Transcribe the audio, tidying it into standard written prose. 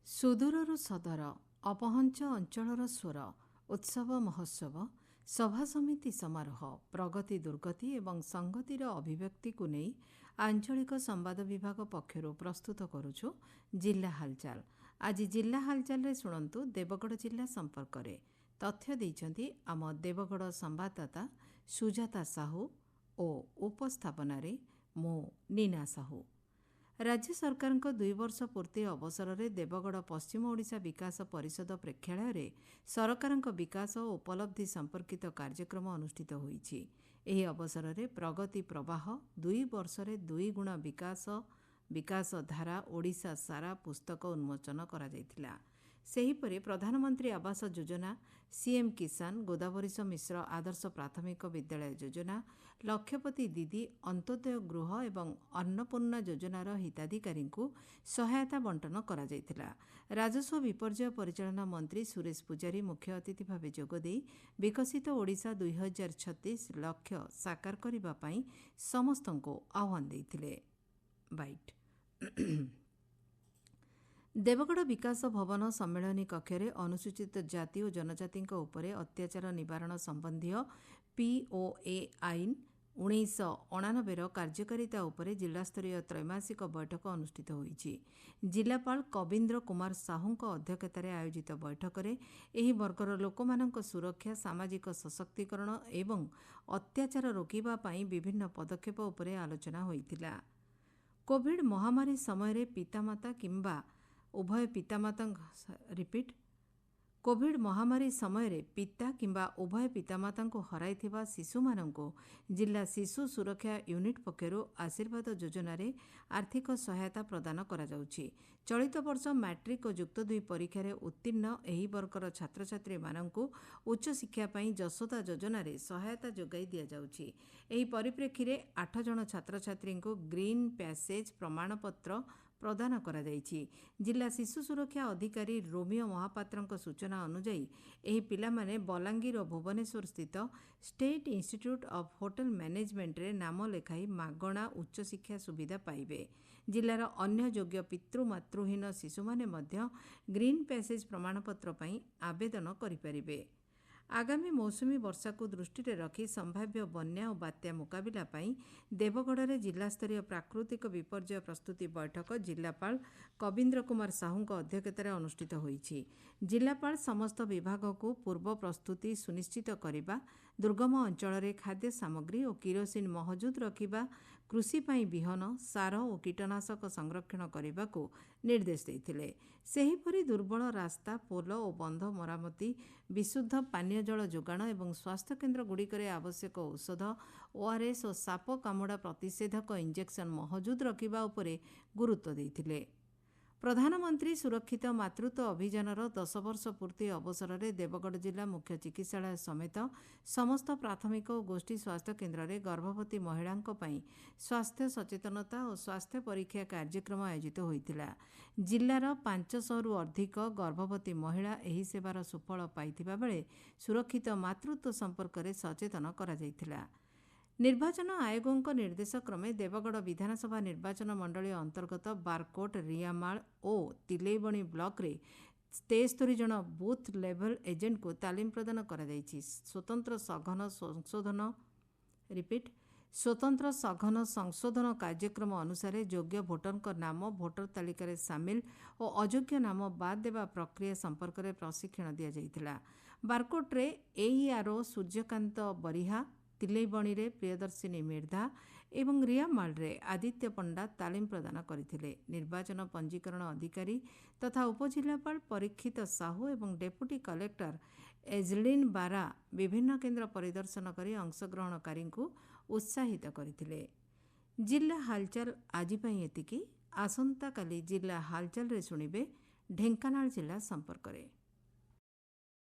ସୁଦୂରରୁ ସଦର ଅପହଞ୍ଚ ଅଞ୍ଚଳର ସ୍ୱର ଉତ୍ସବ ମହୋତ୍ସବ ସଭା ସମିତି ସମାରୋହ ପ୍ରଗତି ଦୁର୍ଗତି ଏବଂ ସଂଗତିର ଅଭିବ୍ୟକ୍ତିକୁ ନେଇ ଆଞ୍ଚଳିକ ସମ୍ବାଦ ବିଭାଗ ପକ୍ଷରୁ ପ୍ରସ୍ତୁତ କରୁଛୁ ଜିଲ୍ଲା ହାଲଚାଲ। ଆଜି ଜିଲ୍ଲା ହାଲଚାଲରେ ଶୁଣନ୍ତୁ ଦେବଗଡ଼ ଜିଲ୍ଲା ସମ୍ପର୍କରେ। ତଥ୍ୟ ଦେଇଛନ୍ତି ଆମ ଦେବଗଡ଼ ସମ୍ବାଦଦାତା ସୁଜାତା ସାହୁ ଓ ଉପସ୍ଥାପନାରେ ମୁଁ ନୀନା ସାହୁ। ରାଜ୍ୟ ସରକାରଙ୍କ 2 ବର୍ଷ ପୂର୍ତ୍ତି ଅବସରରେ ଦେବଗଡ଼ ପଶ୍ଚିମ ଓଡ଼ିଶା ବିକାଶ ପରିଷଦ ପ୍ରେକ୍ଷାଳୟରେ ସରକାରଙ୍କ ବିକାଶ ଓ ଉପଲବ୍ଧି ସମ୍ପର୍କିତ କାର୍ଯ୍ୟକ୍ରମ ଅନୁଷ୍ଠିତ ହୋଇଛି। ଏହି ଅବସରରେ ପ୍ରଗତି ପ୍ରବାହ 2 ବର୍ଷରେ 2 ଗୁଣ ବିକାଶ ଧାରା ଓଡ଼ିଶା ସାରା ପୁସ୍ତକ ଉନ୍ମୋଚନ କରାଯାଇଥିଲା। ସେହିପରି ପ୍ରଧାନମନ୍ତ୍ରୀ ଆବାସ ଯୋଜନା, ସିଏମ୍ କିଷାନ, ଗୋଦାବରୀଶ ମିଶ୍ର ଆଦର୍ଶ ପ୍ରାଥମିକ ବିଦ୍ୟାଳୟ ଯୋଜନା, ଲକ୍ଷପତି ଦିଦି ଅନ୍ତ୍ୟୋଦୟ ଗୃହ ଏବଂ ଅନ୍ନପୂର୍ଣ୍ଣା ଯୋଜନାର ହିତାଧିକାରୀଙ୍କୁ ସହାୟତା ବଣ୍ଟନ କରାଯାଇଥିଲା। ରାଜସ୍ୱ ବିପର୍ଯ୍ୟୟ ପରିଚାଳନା ମନ୍ତ୍ରୀ ସୁରେଶ ପୂଜାରୀ ମୁଖ୍ୟ ଅତିଥି ଭାବେ ଯୋଗଦେଇ ବିକଶିତ ଓଡ଼ିଶା 2036 ଲକ୍ଷ୍ୟ ସାକାର କରିବା ପାଇଁ ସମସ୍ତଙ୍କୁ ଆହ୍ୱାନ ଦେଇଥିଲେ। ଦେବଗଡ଼ ବିକାଶ ଭବନ ସମ୍ମିଳନୀ କକ୍ଷରେ ଅନୁସୂଚିତ ଜାତି ଓ ଜନଜାତିଙ୍କ ଉପରେ ଅତ୍ୟାଚାର ନିବାରଣ ସମ୍ବନ୍ଧୀୟ POA ଆଇନ 1989ର କାର୍ଯ୍ୟକାରିତା ଉପରେ ଜିଲ୍ଲାସ୍ତରୀୟ ତ୍ରୈମାସିକ ବୈଠକ ଅନୁଷ୍ଠିତ ହୋଇଛି। ଜିଲ୍ଲାପାଳ କବୀନ୍ଦ୍ର କୁମାର ସାହୁଙ୍କ ଅଧ୍ୟକ୍ଷତାରେ ଆୟୋଜିତ ବୈଠକରେ ଏହି ବର୍ଗର ଲୋକମାନଙ୍କ ସୁରକ୍ଷା, ସାମାଜିକ ସଶକ୍ତିକରଣ ଏବଂ ଅତ୍ୟାଚାର ରୋକିବା ପାଇଁ ବିଭିନ୍ନ ପଦକ୍ଷେପ ଉପରେ ଆଲୋଚନା ହୋଇଥିଲା। କୋଭିଡ ମହାମାରୀ ସମୟରେ ପିତାମାତା କିମ୍ବା ଉଭୟ ପିତାମାତାଙ୍କୁ ହରାଇଥିବା ଶିଶୁମାନଙ୍କୁ ଜିଲ୍ଲା ଶିଶୁ ସୁରକ୍ଷା ୟୁନିଟ୍ ପକ୍ଷରୁ ଆଶୀର୍ବାଦ ଯୋଜନାରେ ଆର୍ଥିକ ସହାୟତା ପ୍ରଦାନ କରାଯାଉଛି। ଚଳିତ ବର୍ଷ ମ୍ୟାଟ୍ରିକ୍ ଓ ଯୁକ୍ତ 2 ପରୀକ୍ଷାରେ ଉତ୍ତୀର୍ଣ୍ଣ ଏହି ବର୍ଗର ଛାତ୍ରଛାତ୍ରୀମାନଙ୍କୁ ଉଚ୍ଚଶିକ୍ଷା ପାଇଁ ଯଶୋଦା ଯୋଜନାରେ ସହାୟତା ଯୋଗାଇ ଦିଆଯାଉଛି। ଏହି ପରିପ୍ରେକ୍ଷୀରେ 8 ଜଣ ଛାତ୍ରଛାତ୍ରୀଙ୍କୁ ଗ୍ରୀନ୍ ପ୍ୟାସେଜ୍ ପ୍ରମାଣପତ୍ର ପ୍ରଦାନ କରାଯାଇଛି। ଜିଲ୍ଲା ଶିଶୁ ସୁରକ୍ଷା ଅଧିକାରୀ ରୋମିଓ ମହାପାତ୍ରଙ୍କ ସୂଚନା ଅନୁଯାୟୀ ଏହି ପିଲାମାନେ ବଲାଙ୍ଗୀର ଓ ଭୁବନେଶ୍ୱର ସ୍ଥିତ ଷ୍ଟେଟ୍ ଇନ୍ଷ୍ଟିଚ୍ୟୁଟ୍ ଅଫ୍ ହୋଟେଲ ମ୍ୟାନେଜମେଣ୍ଟରେ ନାମ ଲେଖାଇ ମାଗଣା ଉଚ୍ଚଶିକ୍ଷା ସୁବିଧା ପାଇବେ। ଜିଲ୍ଲାର ଅନ୍ୟ ଯୋଗ୍ୟ ପିତୃମାତୃହୀନ ଶିଶୁମାନେ ମଧ୍ୟ ଗ୍ରୀନ୍ ପ୍ୟାସେଜ୍ ପ୍ରମାଣପତ୍ର ପାଇଁ ଆବେଦନ କରିପାରିବେ। ଆଗାମୀ ମୌସୁମୀ ବର୍ଷାକୁ ଦୃଷ୍ଟିରେ ରଖି ସମ୍ଭାବ୍ୟ ବନ୍ୟା ଓ ବାତ୍ୟା ମୁକାବିଲା ପାଇଁ ଦେବଗଡ଼ରେ ଜିଲ୍ଲାସ୍ତରୀୟ ପ୍ରାକୃତିକ ବିପର୍ଯ୍ୟୟ ପ୍ରସ୍ତୁତି ବୈଠକ ଜିଲ୍ଲାପାଳ କବୀନ୍ଦ୍ର କୁମାର ସାହୁଙ୍କ ଅଧ୍ୟକ୍ଷତାରେ ଅନୁଷ୍ଠିତ ହୋଇଛି। ଜିଲ୍ଲାପାଳ ସମସ୍ତ ବିଭାଗକୁ ପୂର୍ବ ପ୍ରସ୍ତୁତି ସୁନିଶ୍ଚିତ କରିବା, ଦୁର୍ଗମ ଅଞ୍ଚଳରେ ଖାଦ୍ୟ ସାମଗ୍ରୀ ଓ କିରୋସିନ ମହଜୁଦ ରଖିବା, କୃଷି ପାଇଁ ବିହନ, ସାର ଓ କୀଟନାଶକ ସଂରକ୍ଷଣ କରିବାକୁ ନିର୍ଦ୍ଦେଶ ଦେଇଥିଲେ। ସେହିପରି ଦୁର୍ବଳ ରାସ୍ତା, ପୋଲ ଓ ବନ୍ଧ ମରାମତି, ବିଶୁଦ୍ଧ ପାନୀୟ ଜଳ ଯୋଗାଣ ଏବଂ ସ୍ୱାସ୍ଥ୍ୟକେନ୍ଦ୍ରଗୁଡ଼ିକରେ ଆବଶ୍ୟକ ଔଷଧ, ORS ଓ ସାପ କାମୁଡ଼ା ପ୍ରତିଷେଧକ ଇଞ୍ଜେକ୍ସନ ମହଜୁଦ ରଖିବା ଉପରେ ଗୁରୁତ୍ୱ ଦେଇଥିଲେ। ପ୍ରଧାନମନ୍ତ୍ରୀ ସୁରକ୍ଷିତ ମାତୃତ୍ୱ ଅଭିଯାନର 10 ବର୍ଷ ପୂର୍ତ୍ତି ଅବସରରେ ଦେବଗଡ଼ ଜିଲ୍ଲା ମୁଖ୍ୟ ଚିକିତ୍ସାଳୟ ସମେତ ସମସ୍ତ ପ୍ରାଥମିକ ଓ ଗୋଷ୍ଠୀ ସ୍ୱାସ୍ଥ୍ୟକେନ୍ଦ୍ରରେ ଗର୍ଭବତୀ ମହିଳାଙ୍କ ପାଇଁ ସ୍ୱାସ୍ଥ୍ୟ ସଚେତନତା ଓ ସ୍ୱାସ୍ଥ୍ୟ ପରୀକ୍ଷା କାର୍ଯ୍ୟକ୍ରମ ଆୟୋଜିତ ହୋଇଥିଲା। ଜିଲ୍ଲାର 500ରୁ ଅଧିକ ଗର୍ଭବତୀ ମହିଳା ଏହି ସେବାର ସୁଫଳ ପାଇଥିବା ବେଳେ ସୁରକ୍ଷିତ ମାତୃତ୍ୱ ସମ୍ପର୍କରେ ସଚେତନ କରାଯାଇଥିଲା। ନିର୍ବାଚନ ଆୟୋଗଙ୍କ ନିର୍ଦ୍ଦେଶକ୍ରମେ ଦେବଗଡ଼ ବିଧାନସଭା ନିର୍ବାଚନ ମଣ୍ଡଳୀ ଅନ୍ତର୍ଗତ ବାରକୋଟ, ରିଆମାଳ ଓ ତିଲେଇବଣି ବ୍ଲକରେ 73 ଜଣ ବୁଥ୍ ଲେଭେଲ ଏଜେଣ୍ଟଙ୍କୁ ତାଲିମ ପ୍ରଦାନ କରାଯାଇଛି। ସ୍ୱତନ୍ତ୍ର ସଘନ ସଂଶୋଧନ କାର୍ଯ୍ୟକ୍ରମ ଅନୁସାରେ ଯୋଗ୍ୟ ଭୋଟରଙ୍କ ନାମ ଭୋଟର ତାଲିକାରେ ସାମିଲ ଓ ଅଯୋଗ୍ୟ ନାମ ବାଦ୍ ଦେବା ପ୍ରକ୍ରିୟା ସମ୍ପର୍କରେ ପ୍ରଶିକ୍ଷଣ ଦିଆଯାଇଥିଲା। ବାରକୋଟରେ AERO ସୂର୍ଯ୍ୟକାନ୍ତ ବରିହା, ତିଲେଇବଣିରେ ପ୍ରିୟଦର୍ଶିନୀ ମିର୍ଦ୍ଧା ଏବଂ ରିଆମାଳରେ ଆଦିତ୍ୟ ପଣ୍ଡା ତାଲିମ ପ୍ରଦାନ କରିଥିଲେ। ନିର୍ବାଚନ ପଞ୍ଜୀକରଣ ଅଧିକାରୀ ତଥା ଉପଜିଲ୍ଲାପାଳ ପରୀକ୍ଷିତ ସାହୁ ଏବଂ ଡେପୁଟି କଲେକ୍ଟର ଏଜଲିନ୍ ବାରା ବିଭିନ୍ନ କେନ୍ଦ୍ର ପରିଦର୍ଶନ କରି ଅଂଶଗ୍ରହଣକାରୀଙ୍କୁ ଉତ୍ସାହିତ କରିଥିଲେ। ଜିଲ୍ଲା ହାଲଚାଲ ଆଜି ପାଇଁ ଏତିକି। ଆସନ୍ତାକାଲି ଜିଲ୍ଲା ହାଲଚାଲରେ ଶୁଣିବେ ଢେଙ୍କାନାଳ ଜିଲ୍ଲା ସମ୍ପର୍କରେ।